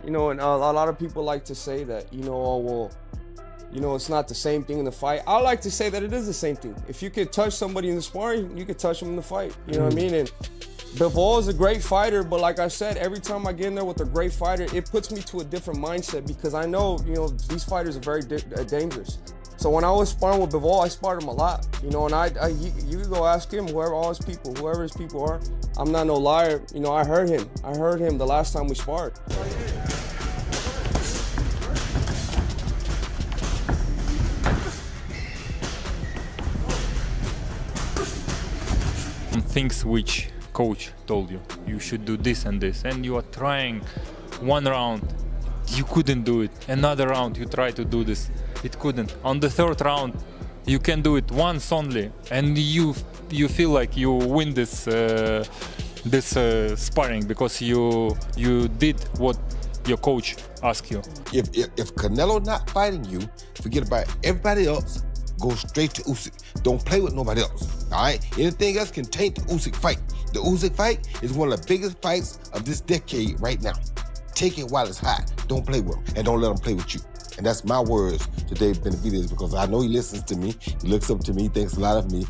and a lot of people like to say that, oh, well, it's not the same thing in the fight. I like to say that it is the same thing. If you could touch somebody in the sparring, you could touch them in the fight. You know what I mean? And Bivol is a great fighter, but like I said, every time I get in there with a great fighter, it puts me to a different mindset because I know, these fighters are very dangerous. So when I was sparring with Bivol, I sparred him a lot, and you can go ask him, whoever his people are. I'm not no liar. I heard him the last time we sparred. Things which coach told you, you should do this and this, and you are trying one round, you couldn't do it. Another round, you try to do this, it couldn't. On the third round, you can do it once only, and you feel like you win this sparring because you did what your coach asked you. If Canelo not fighting you, forget about everybody else. Go straight to Usyk. Don't play with nobody else. All right? Anything else can taint the Usyk fight. The Usyk fight is one of the biggest fights of this decade right now. Take it while it's hot. Don't play with him, and don't let him play with you. And that's my words to David Benavidez because I know he listens to me. He looks up to me, thinks a lot of me.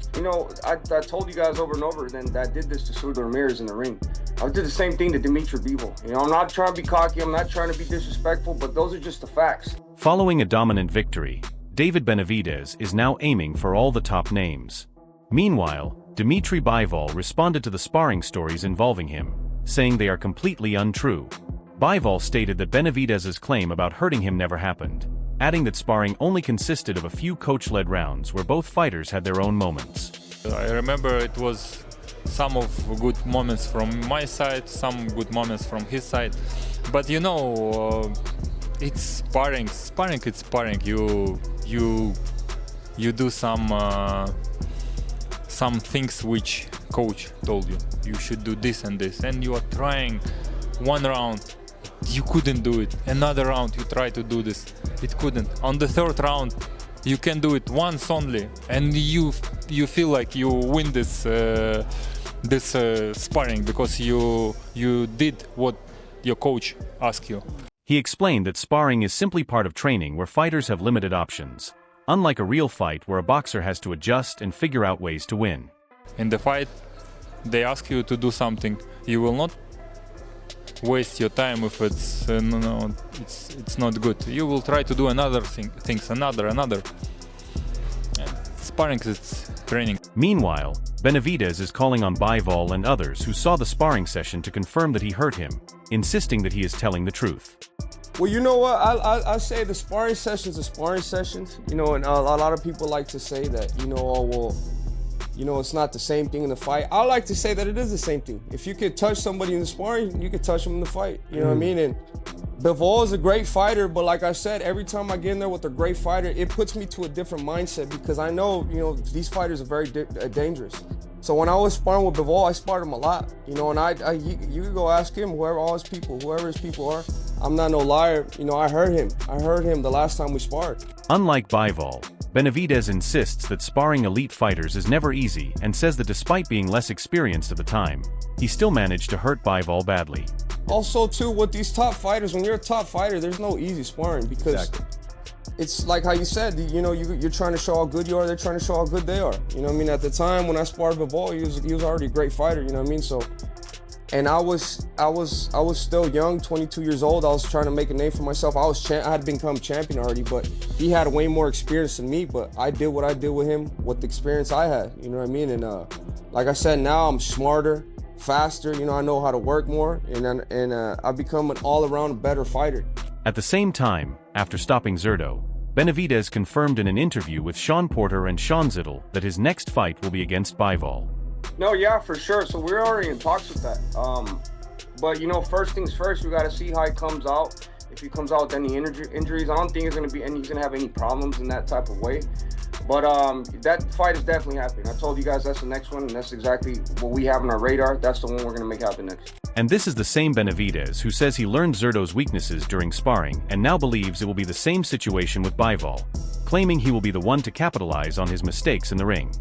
I told you guys over and over then that I did this to Surdo Ramirez in the ring. I did the same thing to Dmitry Bivol. I'm not trying to be cocky. I'm not trying to be disrespectful, but those are just the facts. Following a dominant victory, David Benavidez is now aiming for all the top names. Meanwhile, Dmitry Bivol responded to the sparring stories involving him, saying they are completely untrue. Bivol stated that Benavidez's claim about hurting him never happened, adding that sparring only consisted of a few coach-led rounds where both fighters had their own moments. I remember it was some of good moments from my side, some good moments from his side, but it's sparring. Sparring, it's sparring. You do some things which coach told you. You should do this and this, and you are trying one round, you couldn't do it. Another round, you try to do this, it couldn't. On the third round, you can do it once only, and you feel like you win this sparring because you did what your coach asked you. He explained that sparring is simply part of training where fighters have limited options, unlike a real fight where a boxer has to adjust and figure out ways to win. In the fight, they ask you to do something. You will not waste your time if it's not good. You will try to do another things, another. And sparring is training. Meanwhile, Benavidez is calling on Bivol and others who saw the sparring session to confirm that he hurt him, insisting that he is telling the truth. Well, you know what? I say the sparring sessions are sparring sessions, and a lot of people like to say that, oh, well, it's not the same thing in the fight. I like to say that it is the same thing. If you could touch somebody in the sparring, you could touch them in the fight. You know what I mean? And Bivol is a great fighter, but like I said, every time I get in there with a great fighter, it puts me to a different mindset because I know, these fighters are very dangerous. So when I was sparring with Bivol, I sparred him a lot, and you can go ask him, whoever his people are. I'm not no liar. I heard him the last time we sparred. Unlike Bivol, Benavidez insists that sparring elite fighters is never easy and says that despite being less experienced at the time, he still managed to hurt Bivol badly. Also, too, with these top fighters, when you're a top fighter, there's no easy sparring because it's like how you said, you're trying to show how good you are, they're trying to show how good they are. At the time when I sparred Bivol, he was already a great fighter, So, and I was still young, 22 years old. I was trying to make a name for myself. I had become champion already, but he had way more experience than me. But I did what I did with him with the experience I had. And like I said, now I'm smarter, faster. I know how to work more, and I've become an all-around better fighter. At the same time, after stopping Zurdo, Benavidez confirmed in an interview with Sean Porter and Sean Zittel that his next fight will be against Bivol. No, yeah, for sure. So we're already in talks with that. But first things first, we got to see how he comes out. If he comes out with any injuries, I don't think he's going to have any problems in that type of way. But that fight is definitely happening. I told you guys that's the next one, and that's exactly what we have on our radar. That's the one we're going to make happen next. And this is the same Benavidez who says he learned Zurdo's weaknesses during sparring and now believes it will be the same situation with Bivol, claiming he will be the one to capitalize on his mistakes in the ring.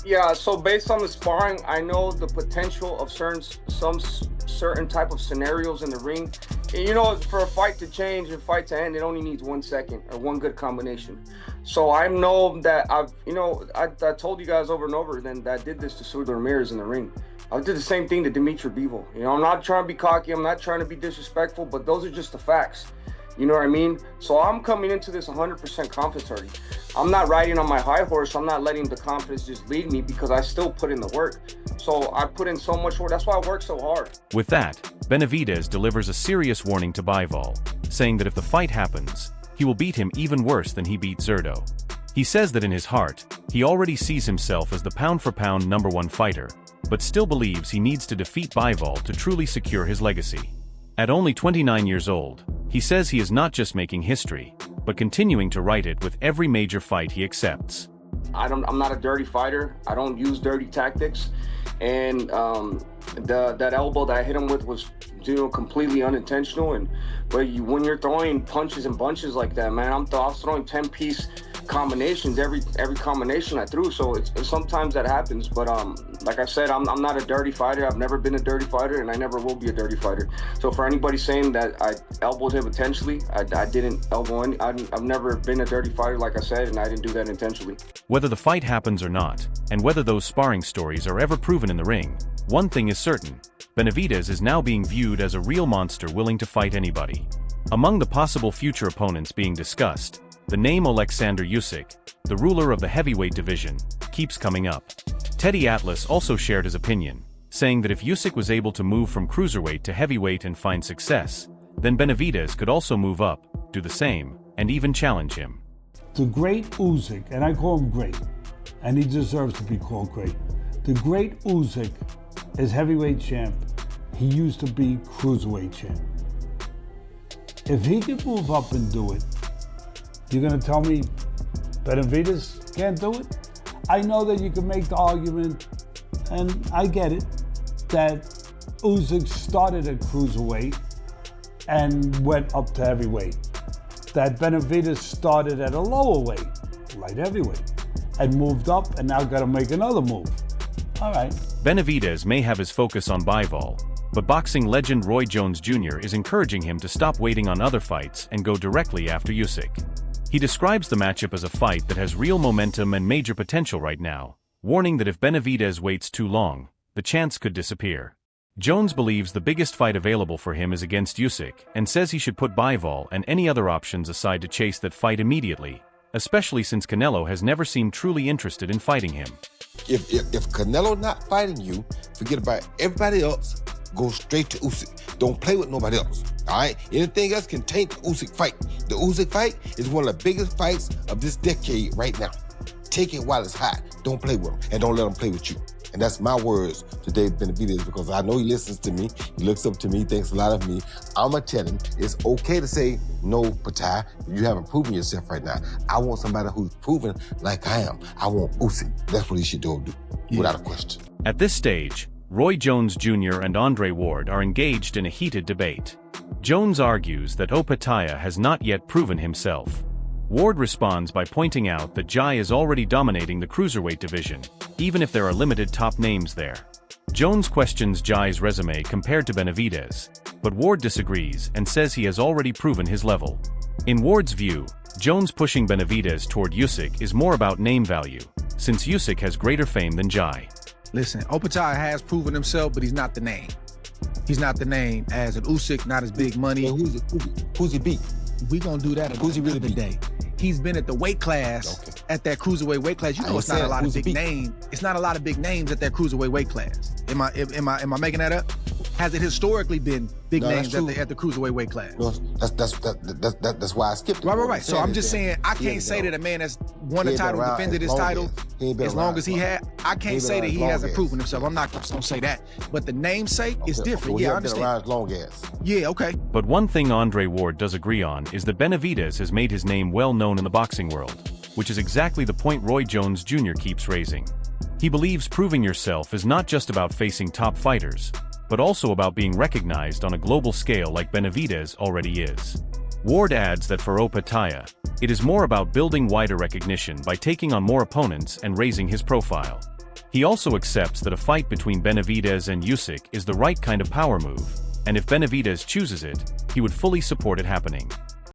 Yeah, so based on the sparring, I know the potential of certain type of scenarios in the ring. You know, for a fight to change, a fight to end, it only needs 1 second or one good combination. So I know that I told you guys over and over then that I did this to Sudo Ramirez in the ring. I did the same thing to Dmitry Bivol. You know, I'm not trying to be cocky, I'm not trying to be disrespectful, but those are just the facts. You know what I mean? So I'm coming into this 100% confidence already. I'm not riding on my high horse. I'm not letting the confidence just lead me because I still put in the work. So I put in so much work. That's why I work so hard. With that, Benavidez delivers a serious warning to Bivol, saying that if the fight happens, he will beat him even worse than he beat Zurdo. He says that in his heart, he already sees himself as the pound-for-pound #1 fighter, but still believes he needs to defeat Bivol to truly secure his legacy. At only 29 years old, he says he is not just making history, but continuing to write it with every major fight he accepts. I'm not a dirty fighter. I don't use dirty tactics. And that elbow that I hit him with was, completely unintentional. And when you're throwing punches and bunches like that, man, I was throwing 10-piece combinations every combination I threw. So sometimes that happens. But like I said, I'm not a dirty fighter. I've never been a dirty fighter, and I never will be a dirty fighter. So for anybody saying that I elbowed him intentionally, I didn't elbow any. I've never been a dirty fighter, like I said, and I didn't do that intentionally. Whether the fight happens or not, and whether those sparring stories are ever proven in the ring, one thing is certain: Benavidez is now being viewed as a real monster willing to fight anybody. Among the possible future opponents being discussed, the name Alexander Usyk, the ruler of the heavyweight division, keeps coming up. Teddy Atlas also shared his opinion, saying that if Usyk was able to move from cruiserweight to heavyweight and find success, then Benavidez could also move up, do the same, and even challenge him. The great Usyk, and I call him great, and he deserves to be called great. The great Usyk is heavyweight champ. He used to be cruiserweight champ. If he could move up and do it, you're going to tell me Benavidez can't do it? I know that you can make the argument, and I get it, that Usyk started at cruiserweight and went up to heavyweight. That Benavidez started at a lower weight, light heavyweight, and moved up and now got to make another move. All right. Benavidez may have his focus on Bivol, but boxing legend Roy Jones Jr. is encouraging him to stop waiting on other fights and go directly after Usyk. He describes the matchup as a fight that has real momentum and major potential right now, warning that if Benavidez waits too long, the chance could disappear. Jones believes the biggest fight available for him is against Usyk and says he should put Bivol and any other options aside to chase that fight immediately, especially since Canelo has never seemed truly interested in fighting him. If Canelo not fighting you, forget about everybody else. Go straight to Usyk. Don't play with nobody else. All right? Anything else can taint the Usyk fight. The Usyk fight is one of the biggest fights of this decade right now. Take it while it's hot. Don't play with him, and don't let him play with you. And that's my words to David Benavidez, because I know he listens to me. He looks up to me, thinks a lot of me. I'm going to tell him it's okay to say, no, Patai, you haven't proven yourself right now. I want somebody who's proven like I am. I want Usyk. That's what he should do, without a question. At this stage, Roy Jones Jr. and Andre Ward are engaged in a heated debate. Jones argues that Opataya has not yet proven himself. Ward responds by pointing out that Jai is already dominating the cruiserweight division, even if there are limited top names there. Jones questions Jai's resume compared to Benavidez, but Ward disagrees and says he has already proven his level. In Ward's view, Jones pushing Benavidez toward Usyk is more about name value, since Usyk has greater fame than Jai. Listen, Opataya has proven himself, but he's not the name. He's not the name as an Usyk, not as big money. So who's he beat? We gonna do that Who's he really another day. He's been at the weight class, at that cruiserweight weight class. You know, it's not a lot of big names. It's not a lot of big names at that cruiserweight weight class. Am I making that up? Has it historically been big names at the cruiserweight weight class? No, that's why I skipped it. Right. So I'm just saying, I can't say that a man that's won the title, defended his title, as long as he had, I can't say that he hasn't proven himself. I'm not gonna say that. But the namesake is different. Yeah, I understand. Yeah, okay. But one thing Andre Ward does agree on is that Benavidez has made his name well known in the boxing world, which is exactly the point Roy Jones Jr. keeps raising. He believes proving yourself is not just about facing top fighters, but also about being recognized on a global scale like Benavidez already is. Ward adds that for Opataya, it is more about building wider recognition by taking on more opponents and raising his profile. He also accepts that a fight between Benavidez and Usyk is the right kind of power move, and if Benavidez chooses it, he would fully support it happening.